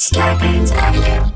Scarpins Avenue.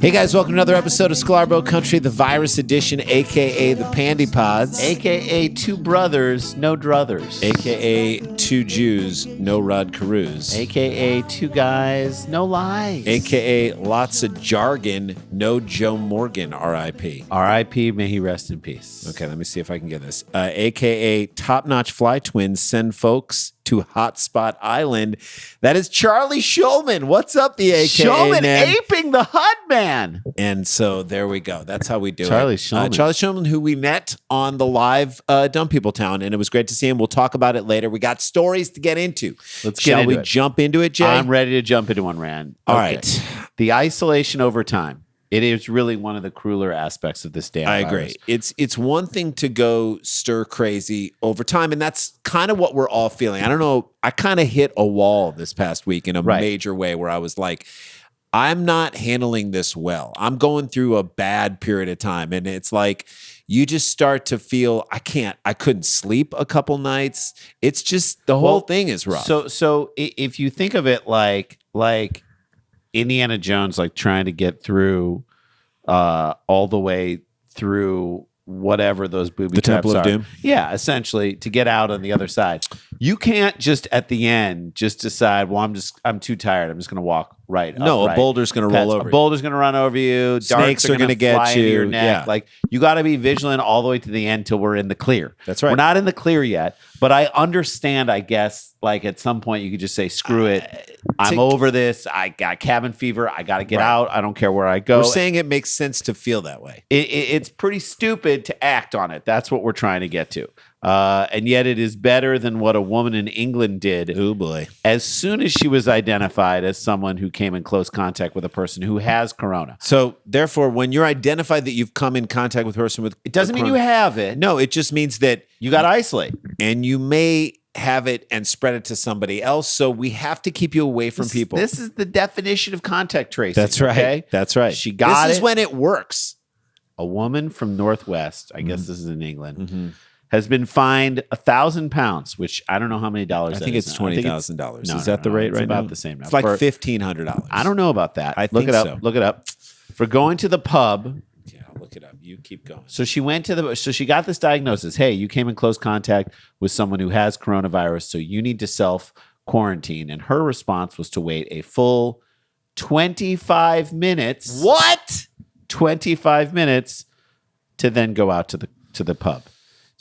Hey guys, welcome to another episode of Sklar Country, the virus edition, aka the Pandy Pods, aka two brothers, no druthers, aka two Jews, no Rod Carews, aka two guys, no lies, aka lots of jargon, no Joe Morgan, R.I.P. R.I.P. May he rest in peace. Okay, let me see if I can get this. Aka top-notch fly twins send folks to Hotspot Island. That is Charlie Shulman. What's up, the AKA Shulman man? aping the HUD man. And so there we go. That's how we do Charlie it. Shulman. Charlie Shulman, who we met on the live Dumb People Town, and it was great to see him. We'll talk about it later. We got stories to get into. Shall we it. Jump into it, Jay? I'm ready to jump into one, Rand. All right. The isolation over time. It is really one of the crueler aspects of this damn I virus. agree. It's one thing to go stir crazy over time, and that's kind of what we're all feeling. I don't know. I kind of hit a wall this past week in a major way where I was like, I'm not handling this well. I'm going through a bad period of time, and it's like you just start to feel I couldn't sleep a couple nights. It's just the whole thing is rough. So if you think of it like Indiana Jones, like trying to get through all the way through whatever those booby traps Temple of are. Doom? Yeah, essentially to get out on the other side. You can't just at the end just decide, well, I'm too tired. I'm just going to walk right up. No, a boulder's going to roll over A boulder's going to run over you. Snakes are going to get fly you. into your neck. Yeah. Like you got to be vigilant all the way to the end till we're in the clear. That's right. We're not in the clear yet, but I understand, I guess, like at some point you could just say, screw it. I'm over this. I got cabin fever. I got to get out. I don't care where I go. We're saying it makes sense to feel that way. It's pretty stupid to act on it. That's what we're trying to get to. And yet it is better than what a woman in England did. Oh, boy. As soon as she was identified as someone who came in close contact with a person who has corona. So, therefore, when you're identified that you've come in contact with a person with It doesn't mean you have it. No, it just means that You got to isolate. and you may have it and spread it to somebody else. So we have to keep you away from people. This is the definition of contact tracing. That's right. Okay? That's right. She got This is it. when it works. A woman from Northwest, I guess this is in England, has been fined £1,000, which I don't know how many dollars. I think it's $20,000. No, Is that the rate it's right about now? the same now. It's like For- $1,500. I don't know about that. I Look think it up. so. Look it up. For going to the pub. Yeah, I'll look it up. You keep going. So she went to so she got this diagnosis. Hey, you came in close contact with someone who has coronavirus, so you need to self quarantine. And her response was to wait a full 25 minutes. What? 25 minutes to then go out to the pub.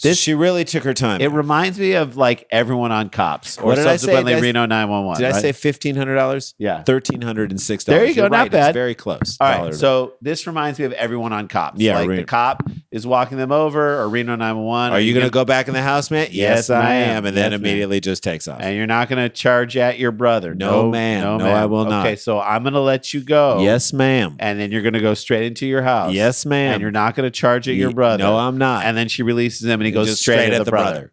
She really took her time. It reminds me of like Everyone on Cops, or What did I say? subsequently Did I- Reno 911. Did I right? say $1,500? Yeah. $1,306. There you go, You're not right. bad. It's very close. All Dollar right, to so this reminds me of Everyone on Cops. Yeah, like right. the cop is walking them over, or Reno 911. Are you going to go back in the house, man? Yes, I ma'am. am. And then Yes, ma'am. immediately just takes off. And you're not going to charge at your brother. No, ma'am. No, I will not. Okay, so I'm going to let you go. Yes, ma'am. And then you're going to go straight into your house. Yes, ma'am. And you're not going to charge at your brother. No, I'm not. And then she releases him, and he goes Just straight at the brother.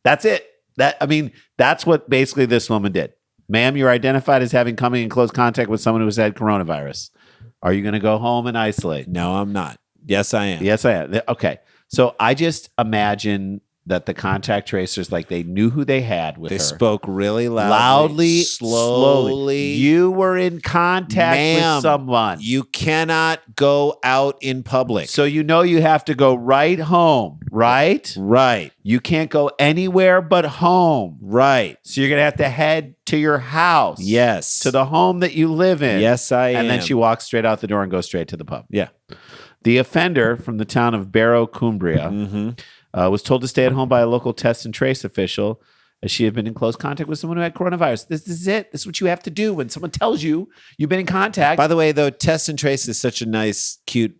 That's it. That's what basically this woman did. Ma'am, you're identified as having coming in close contact with someone who's had coronavirus. Are you going to go home and isolate? No, I'm not. Yes, I am. Yes, I am. Okay. So I just imagine that the contact tracers, like they knew who they had with They her. spoke really Loudly, slowly. You were in contact Ma'am, with someone. You cannot go out in public. So you know you have to go right home, right? Right. You can't go anywhere but home. Right. So you're going to have to head to your house. Yes. To the home that you live in. Yes, I am. And then she walks straight out the door and goes straight to the pub. Yeah. The offender from the town of Barrow, Cumbria, was told to stay at home by a local test and trace official as she had been in close contact with someone who had coronavirus. This is it. This is what you have to do when someone tells you you've been in contact. By the way, though, test and trace is such a nice, cute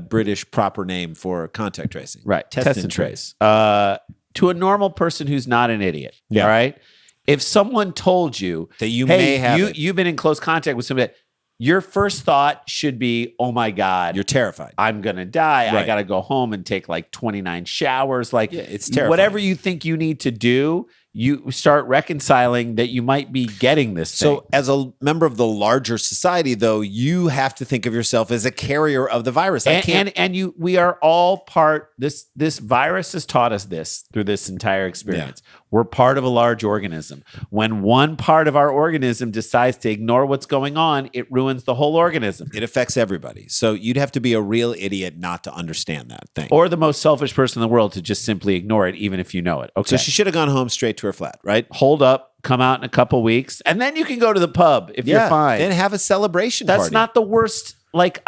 British proper name for contact tracing. Right. Test and trace. To a normal person who's not an idiot. Yeah. All right. If someone told you That you hey, may have it. you've been in close contact with somebody, your first thought should be, oh my God, You're terrified. I'm going to die. I Right. got to go home and take like 29 showers. Like, Yeah, it's terrifying. whatever you think you need to do, you start reconciling that you might be getting this thing. So as a member of the larger society, though, you have to think of yourself as a carrier of the virus. We are all part. This virus has taught us this through this entire experience. Yeah. We're part of a large organism. When one part of our organism decides to ignore what's going on, it ruins the whole organism. It affects everybody. So you'd have to be a real idiot not to understand that thing. Or the most selfish person in the world to just simply ignore it, even if you know it. Okay. So she should have gone home straight to her flat, right? Hold up, come out in a couple weeks, and then you can go to the pub if you're fine. Then have a celebration That's party. not the worst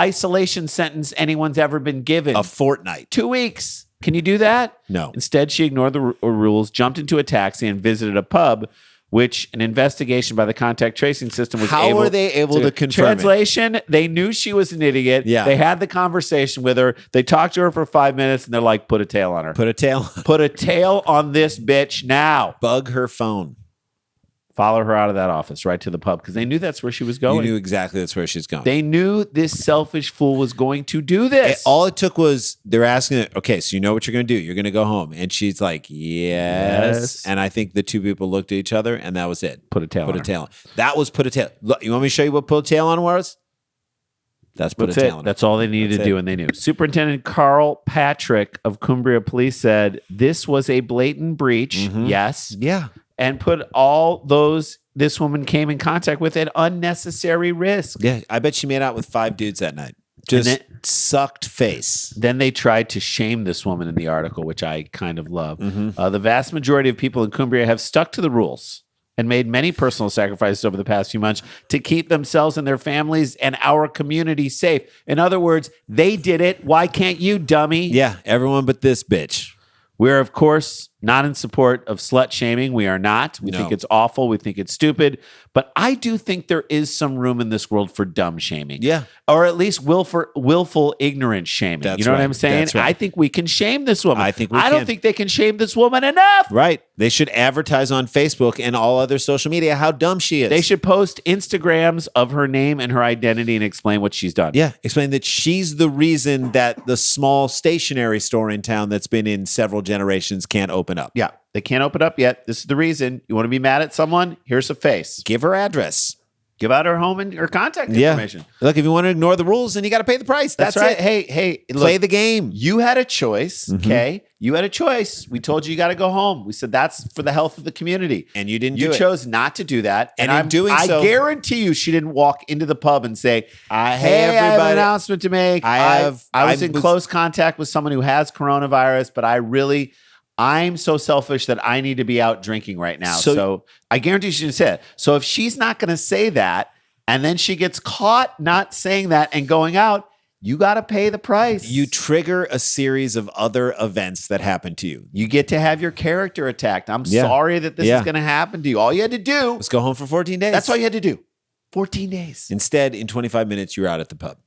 isolation sentence anyone's ever been given. A fortnight. 2 weeks. Can you do that? No. Instead, she ignored the rules, jumped into a taxi, and visited a pub, which an investigation by the contact tracing system was How were they able to confirm Translation, they knew she was an idiot. Yeah. They had the conversation with her. They talked to her for 5 minutes, and they're like, put a tail on her. Put a tail. Put a tail on this bitch now. Bug her phone. Follow her out of that office, right to the pub, because they knew that's where she was going. You knew exactly that's where she's going. They knew this selfish fool was going to do this. All it took was they're asking her, okay, so you know what you're going to do. You're going to go home. And she's like, yes. And I think the two people looked at each other, and that was it. Put a tail on. That was put a tail. Look, you want me to show you what put a tail on was? That's put a tail on. That's all they needed to do, and they knew. Superintendent Carl Patrick of Cumbria Police said this was a blatant breach. Mm-hmm. Yes. Yeah. And put all those this woman came in contact with at unnecessary risk. Yeah, I bet she made out with 5 dudes that night. Just sucked face. Then they tried to shame this woman in the article, which I kind of love. Mm-hmm. The vast majority of people in Cumbria have stuck to the rules and made many personal sacrifices over the past few months to keep themselves and their families and our community safe. In other words, they did it. Why can't you, dummy? Yeah, everyone but this bitch. We're, of course, not in support of slut shaming. We are not. We think it's awful. We think it's stupid. But I do think there is some room in this world for dumb shaming. Yeah. Or at least willful ignorance shaming. That's you know right. what I'm saying? That's right. I think we can shame this woman. I don't think they can shame this woman enough. Right. They should advertise on Facebook and all other social media how dumb she is. They should post Instagrams of her name and her identity and explain what she's done. Yeah. Explain that she's the reason that the small stationery store in town that's been in several generations can't open up. Yeah. They can't open up yet. This is the reason. You want to be mad at someone? Here's a face. Give her address. Give out her home and her contact information. Look, if you want to ignore the rules, then you got to pay the price. That's right. It. Hey, play the game. You had a choice, okay? You had a choice. We told you got to go home. We said that's for the health of the community. And you didn't do it. You chose not to do that. And in doing so, I guarantee you she didn't walk into the pub and say, hey, everybody, I have an announcement to make. I was in close contact with someone who has coronavirus, but I'm so selfish that I need to be out drinking right now. So I guarantee she didn't say it. So if she's not going to say that, and then she gets caught not saying that and going out, you got to pay the price. You trigger a series of other events that happen to you. You get to have your character attacked. I'm sorry that this is going to happen to you. All you had to do was go home for 14 days. That's all you had to do. 14 days. Instead, in 25 minutes, you're out at the pub.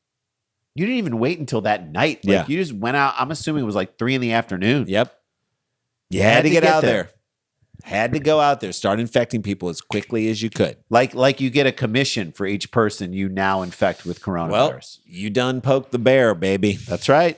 You didn't even wait until that night. You just went out. I'm assuming it was like 3 p.m. Yep. You had to get out there. Had to go out there, start infecting people as quickly as you could. Like you get a commission for each person you now infect with coronavirus. Well, you done poked the bear, baby. That's right.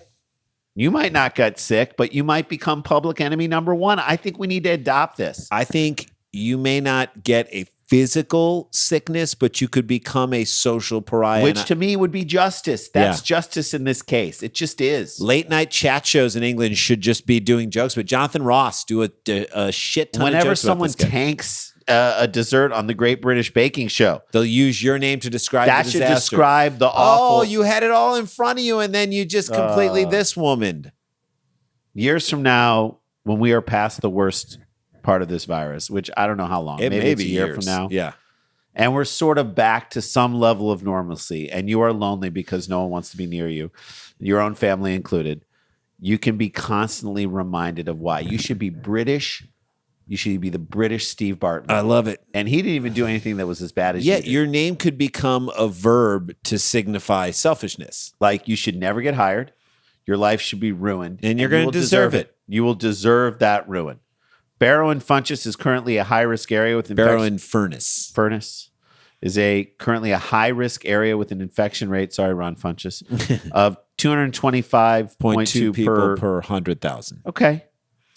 You might not get sick, but you might become public enemy number 1. I think we need to adopt this. I think you may not get a physical sickness, but you could become a social pariah. Which to me would be justice. That's justice in this case. It just is. Late night chat shows in England should just be doing jokes, but Jonathan Ross do a shit ton of jokes. Whenever someone tanks a dessert on the Great British Baking Show, they'll use your name to describe the disaster. That should describe the awful. Oh, you had it all in front of you, and then you just completely this woman. Years from now, when we are past the worst part of this virus, which I don't know how long. Maybe it's a year from now. Yeah. And we're sort of back to some level of normalcy, and you are lonely because no one wants to be near you, your own family included. You can be constantly reminded of why. You should be British. You should be the British Steve Barton. I love it. And he didn't even do anything that was as bad as you did. Your name could become a verb to signify selfishness. Like you should never get hired. Your life should be ruined. And you're going to deserve it. You will deserve that ruin. Barrow and Funchess is currently a high-risk area with infection. Barrow and Furnace is currently a high-risk area with an infection rate, sorry, Ron Funchess, of 225.2 people per 100,000. Okay.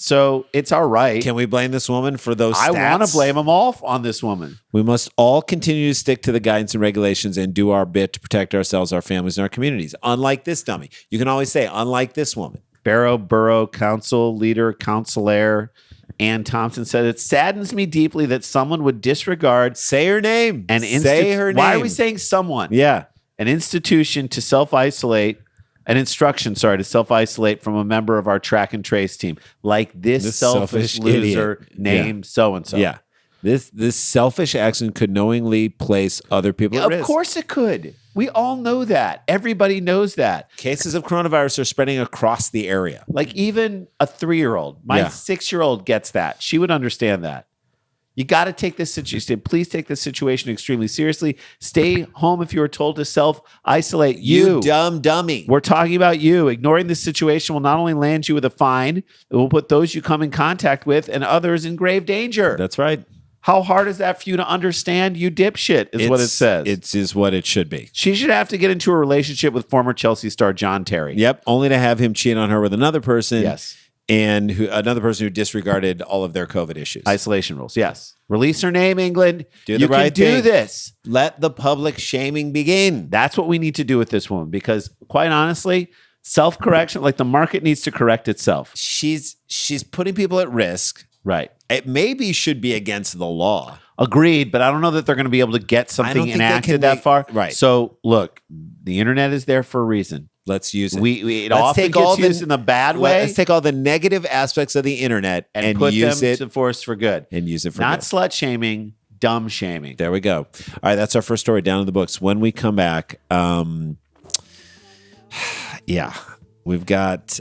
So it's all right. Can we blame this woman for those stats? I want to blame them all on this woman. We must all continue to stick to the guidance and regulations and do our bit to protect ourselves, our families, and our communities. Unlike this dummy. You can always say, unlike this woman. Barrow Borough Council leader, councilor Ann Thompson said, "It saddens me deeply that someone would disregard Say her name. say her name. Why are we saying someone? Yeah. An institution to self-isolate, an instruction, to self-isolate from a member of our track and trace team. Like this selfish loser idiot. named so-and-so. Yeah. This selfish action could knowingly place other people at risk. Of course it could. We all know that. Everybody knows that. Cases of coronavirus are spreading across the area. Like even a 3-year-old. My 6-year-old gets that. She would understand that. You got to take this situation. Please take this situation extremely seriously. Stay home if you are told to self-isolate. You dumb dummy. We're talking about you. Ignoring this situation will not only land you with a fine, it will put those you come in contact with and others in grave danger. That's right. How hard is that for you to understand, you dipshit, is what it says. It is what it should be. She should have to get into a relationship with former Chelsea star John Terry. Yep. Only to have him cheat on her with another person. Yes. And another person who disregarded all of their COVID issues. Isolation rules. Yes. Release her name, England. Do the right thing. thing. Do this. Let the public shaming begin. That's what we need to do with this woman because, quite honestly, self-correction, like the market needs to correct itself. She's putting people at risk. Right. It maybe should be against the law. Agreed, but I don't know that they're going to be able to get something enacted that far. Right. So, look, the internet is there for a reason. Let's use it. It often gets used in the bad way. Let's take all the negative aspects of the internet and put use them it to force for good. And use it for not good. Slut shaming, dumb shaming. There we go. All right, that's our first story down in the books. When we come back, we've got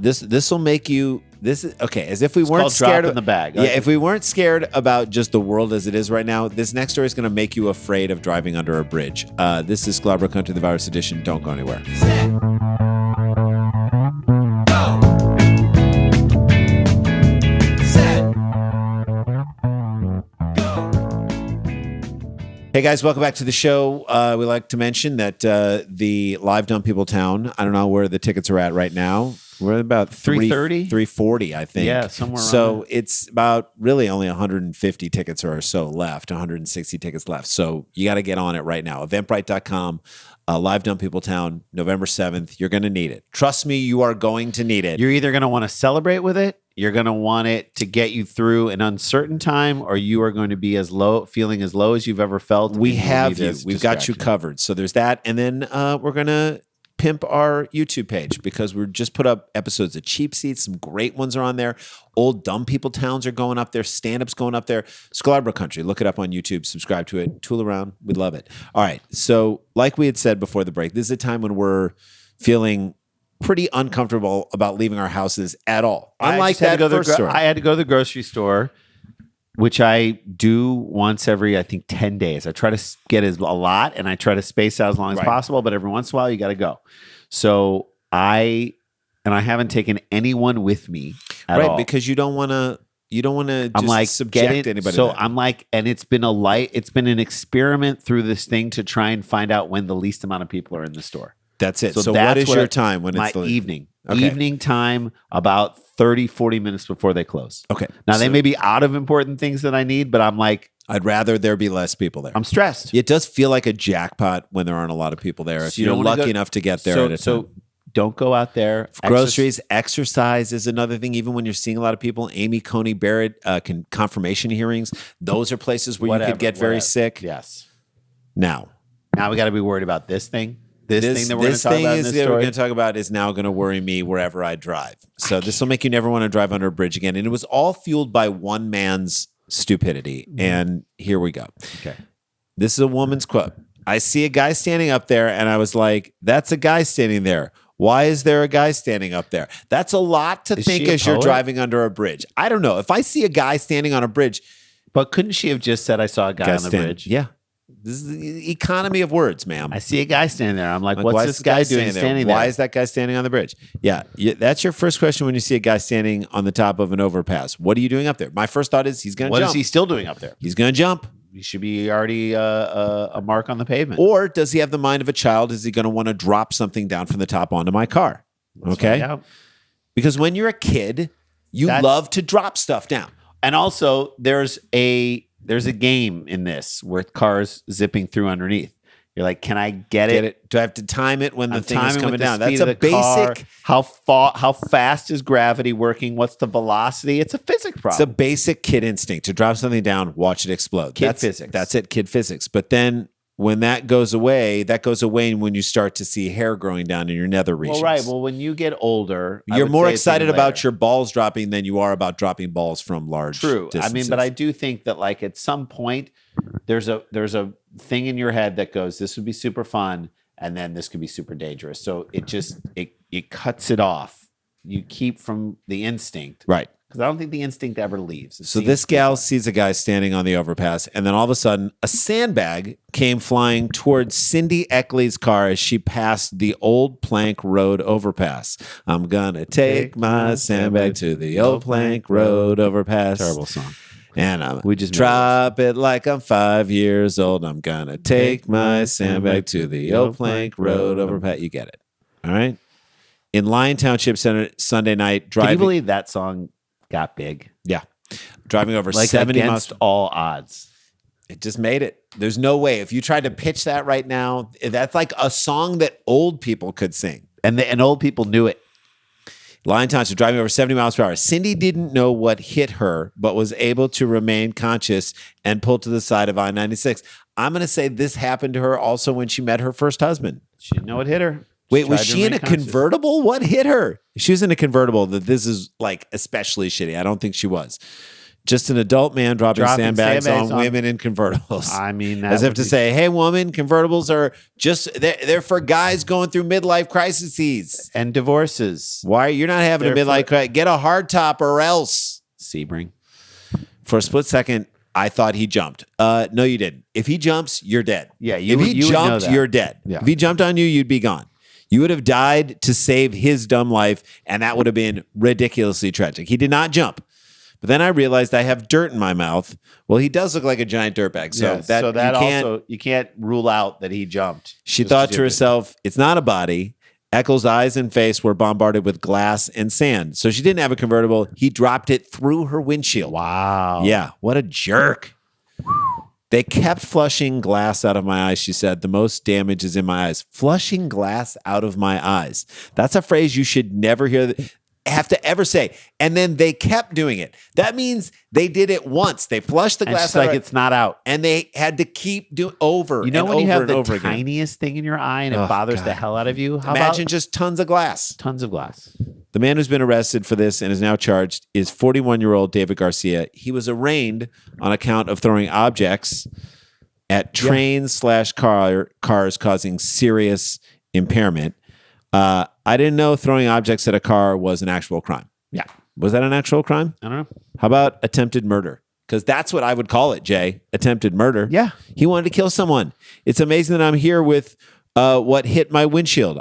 this will make you. This is okay. As if we weren't scared in the bag. Yeah, if we weren't scared about just the world as it is right now, this next story is going to make you afraid of driving under a bridge. This is Sklar Country, the virus edition. Don't go anywhere. Hey guys, welcome back to the show. We like to mention that the live Dumb People Town, I don't know where the tickets are at right now. We're at about 330, 340, I think. Yeah, somewhere around So there. it's about really only 150 tickets or so left, 160 tickets left. So you got to get on it right now. Eventbrite.com, live Dumb People Town, November 7th. You're going to need it. Trust me, you are going to need it. You're either going to want to celebrate with it, you're going to want it to get you through an uncertain time, or you are going to be feeling as low as you've ever felt. We have you. We've got you covered. So there's that. And then we're going to pimp our YouTube page because we're just put up episodes of Cheap Seats. Some great ones are on there. Old Dumb People Towns are going up there. Stand-ups going up there. Sklar Country. Look it up on YouTube. Subscribe to it. Tool around. We'd love it. All right. So like we had said before the break, this is a time when we're feeling pretty uncomfortable about leaving our houses at all. Unlike that first story. I had to go to the grocery store, which I do once every, I think, 10 days. I try to get a lot, and I try to space out as long as possible, but every once in a while, you got to go. So I haven't taken anyone with me at all. Right, because you don't want to I'm like, subject anybody so to that. I'm like, and it's been an experiment through this thing to try and find out when the least amount of people are in the store. That's it. So what is your time when it's the evening? Okay. Evening time, about 30, 40 minutes before they close. Okay. Now, they may be out of important things that I need, but I'm like, I'd rather there be less people there. I'm stressed. It does feel like a jackpot when there aren't a lot of people there. If you're lucky enough to get there at a time. So don't go out there. Groceries, exercise is another thing. Even when you're seeing a lot of people, Amy Coney Barrett, confirmation hearings, those are places where you could get very sick. Yes. Now we got to be worried about this thing. This thing that we're going to talk about in this we're story. going to talk about is now going to worry me wherever I drive. So this will make you never want to drive under a bridge again. And it was all fueled by one man's stupidity. And here we go. Okay. This is a woman's quote. I see a guy standing up there and I was like, that's a guy standing there. Why is there a guy standing up there? That's a lot to think as you're driving under a bridge. I don't know. If I see a guy standing on a bridge. But couldn't she have just said, I saw a guy on the bridge? Yeah. This is the economy of words, ma'am. I see a guy standing there. I'm like, what's this guy doing standing there? Why is that guy standing on the bridge? Yeah, that's your first question when you see a guy standing on the top of an overpass. What are you doing up there? My first thought is he's going to jump. What is he still doing up there? He's going to jump. He should be already a mark on the pavement. Or does he have the mind of a child? Is he going to want to drop something down from the top onto my car? Okay. Because when you're a kid, You love to drop stuff down. And also, there's a game in this with cars zipping through underneath. You're like, can I get it? Do I have to time it when the thing is coming down? That's a basic. How fast is gravity working? What's the velocity? It's a physics problem. It's a basic kid instinct to drop something down, watch it explode. Kid physics. That's it, kid physics. But then when that goes away when you start to see hair growing down in your nether regions. Well, right. Well, when you get older, you're more excited about your balls dropping than you are about dropping balls from large distances. I mean, but I do think that like at some point there's a thing in your head that goes, this would be super fun, and then this could be super dangerous. So it cuts it off. You keep from the instinct. Right. Because I don't think the instinct ever leaves. So this gal sees a guy standing on the overpass, and then all of a sudden, a sandbag came flying towards Cindy Eckley's car as she passed the old plank road overpass. I'm gonna take my sandbag to the old plank road overpass. Terrible song. And we just drop it like I'm 5 years old. I'm gonna take my sandbag to the old plank road overpass. You get it. All right. In Lyon Township Center Sunday night, driving. Can you believe that song got big? Yeah. Driving over like 70 against miles. all odds. It just made it. There's no way. If you tried to pitch that right now, that's like a song that old people could sing. And old people knew it. Lyon Township driving over 70 miles per hour. Cindy didn't know what hit her, but was able to remain conscious and pull to the side of I-96. I'm going to say this happened to her also when she met her first husband. She didn't know what hit her. Wait, was she in a convertible? What hit her? She was in a convertible. That this is like especially shitty. I don't think she was. Just an adult man dropping sandbags on women in convertibles. I mean, as if to say, "Hey, woman, convertibles are they're for guys going through midlife crises and divorces. Why you're not having a midlife crisis? Get a hard top or else." Sebring. For a split second, I thought he jumped. No, you didn't. If he jumps, you're dead. Yeah, if he jumped, you're dead. Yeah. If he jumped on you, you'd be gone. You would have died to save his dumb life, and that would have been ridiculously tragic. He did not jump. But then I realized I have dirt in my mouth. Well, he does look like a giant dirtbag. So you can't rule out that he jumped. She thought to herself, it's not a body. Eccles' eyes and face were bombarded with glass and sand. So she didn't have a convertible. He dropped it through her windshield. Wow. Yeah, what a jerk. They kept flushing glass out of my eyes, she said. The most damage is in my eyes. Flushing glass out of my eyes. That's a phrase you should never have to ever say. And then they kept doing it. That means they did it once. They flushed the glass out. Like it's not out. And they had to keep doing over and when you have the over tiniest thing in your eye and it bothers the hell out of you? Imagine just tons of glass. Tons of glass. The man who's been arrested for this and is now charged is 41-year-old David Garcia. He was arraigned on account of throwing objects at trains/cars causing serious impairment. I didn't know throwing objects at a car was an actual crime. Yeah. Was that an actual crime? I don't know. How about attempted murder? Because that's what I would call it, Jay. Attempted murder. Yeah. He wanted to kill someone. It's amazing that I'm here with what hit my windshield.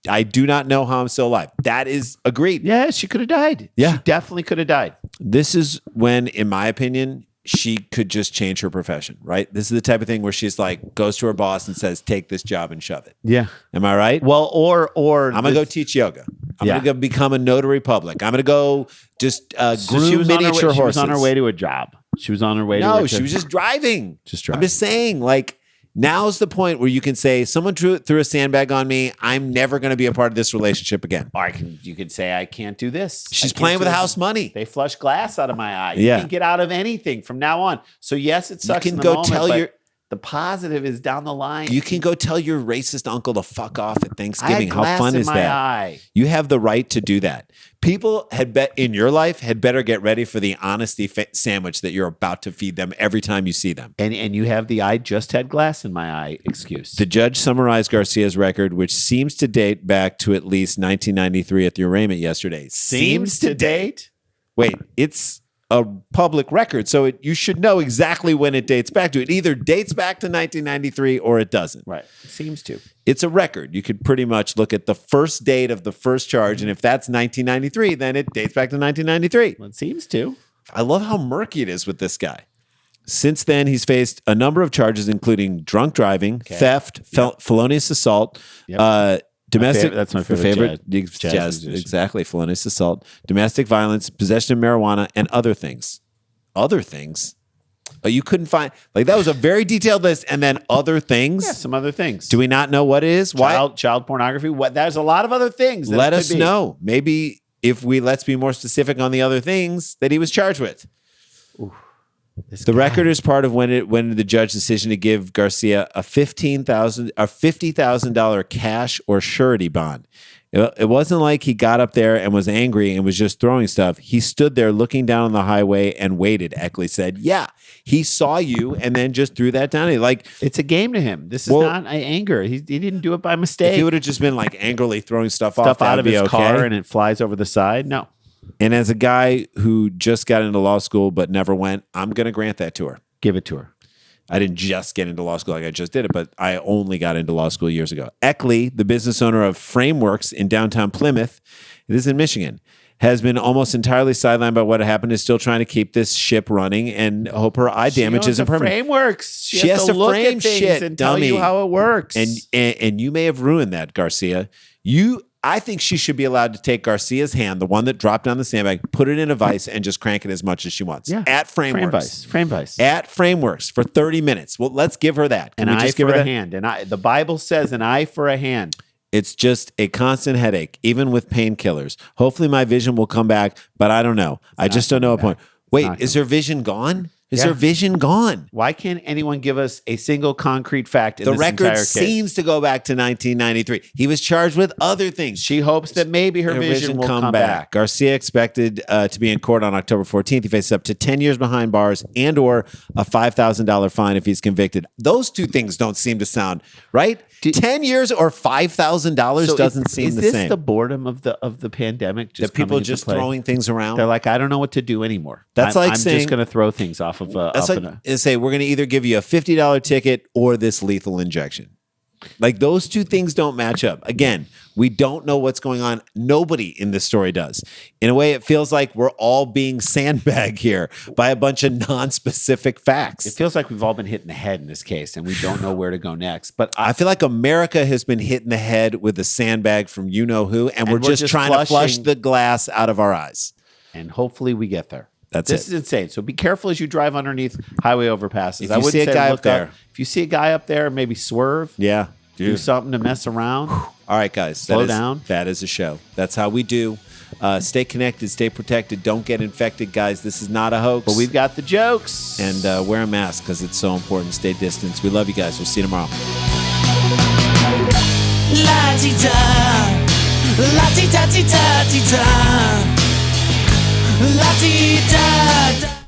I do not know how I'm still alive. That is agreed. Yeah, she could have died. Yeah. She definitely could have died. This is when, in my opinion, she could just change her profession, right? This is the type of thing where she's like, goes to her boss and says, take this job and shove it. Yeah. Am I right? Well, or I'm going to go teach yoga. I'm going to go become a notary public. I'm going to go just groom miniature horses. She was on her way to a job. She was on her way to No, she was just driving. I'm just saying, like, now's the point where you can say, someone threw a sandbag on me. I'm never going to be a part of this relationship again. Or you could say, I can't do this. She's playing with house money. They flush glass out of my eye. You can get out of anything from now on. So yes, it sucks. You can go tell the positive is down the line. You can go tell your racist uncle to fuck off at Thanksgiving. How fun is that? Eye. You have the right to do that. People in your life had better get ready for the honesty sandwich that you're about to feed them every time you see them. And you have the "I just had glass in my eye" excuse. The judge summarized Garcia's record, which seems to date back to at least 1993 at the arraignment yesterday. Seems to date? Wait, it's a public record, so you should know exactly when it dates back to. It either dates back to 1993 or it doesn't. Right. It seems to. It's a record. You could pretty much look at the first date of the first charge, and if that's 1993, then it dates back to 1993. Well, it seems to. I love how murky it is with this guy. Since then, he's faced a number of charges, including drunk driving, theft, felonious assault, Domestic, That's my favorite jazz exactly. Felonious assault, domestic violence, possession of marijuana, and other things. Other things? You couldn't find, like, that was a very detailed list, and then other things. Yeah, some other things. Do we not know what it is? Why? Child pornography. What? There's a lot of other things. Let us know. Maybe if let's be more specific on the other things that he was charged with. Ooh, the record is part of when the judge's decision to give Garcia a $50,000 cash or surety bond. It wasn't like he got up there and was angry and was just throwing stuff. He stood there looking down on the highway and waited. Eckley said, "Yeah, he saw you and then just threw that down." Like, it's a game to him. This is not anger. He didn't do it by mistake. If he would have just been like angrily throwing stuff out of his car and it flies over the side, no. And as a guy who just got into law school but never went, I'm going to grant that to her. Give it to her. I didn't just get into law school like I just did it, but I only got into law school years ago. Eckley, the business owner of Frameworks in downtown Plymouth, this is in Michigan, has been almost entirely sidelined by what happened, is still trying to keep this ship running and hope her eye damage isn't permanent. Frameworks. She has to look frame at things shit, and tell you how it works. And you may have ruined that, Garcia. I think she should be allowed to take Garcia's hand, the one that dropped down the sandbag, put it in a vise, and just crank it as much as she wants. Yeah. At Frameworks. Frame vise. At Frameworks for 30 minutes. Well, let's give her that. Can we just give her a hand? The Bible says an eye for a hand. It's just a constant headache, even with painkillers. Hopefully my vision will come back, but I don't know. I just don't know a point. Wait, is her vision gone? Is her vision gone? Why can't anyone give us a single concrete fact in the this record entire case? Seems to go back to 1993. He was charged with other things. She hopes that maybe her vision will come back. Garcia expected to be in court on October 14th. He faces up to 10 years behind bars and or a $5,000 fine if he's convicted. Those two things don't seem to sound right. 10 years or $5,000 doesn't seem the same. Is this the boldom of the pandemic? That people just throwing things around? They're like, I don't know what to do anymore. That's I'm saying, just going to throw things off of and say, we're going to either give you a $50 ticket or this lethal injection. Like, those two things don't match up. Again, we don't know what's going on. Nobody in this story does. In a way, it feels like we're all being sandbagged here by a bunch of non-specific facts. It feels like we've all been hit in the head in this case, and we don't know where to go next. But I feel like America has been hit in the head with a sandbag from you-know-who, and we're just trying to flush the glass out of our eyes. And hopefully we get there. This is insane. So be careful as you drive underneath highway overpasses. If you see a guy up there, if you see a guy up there, maybe swerve. Yeah. Do something to mess around. All right, guys. Slow down. That is a show. That's how we do. Stay connected. Stay protected. Don't get infected, guys. This is not a hoax. But we've got the jokes. And wear a mask because it's so important. Stay distant. We love you guys. We'll see you tomorrow. La-ti-da. La-ti-da-ti-da-ti-da. La-ti-da-da.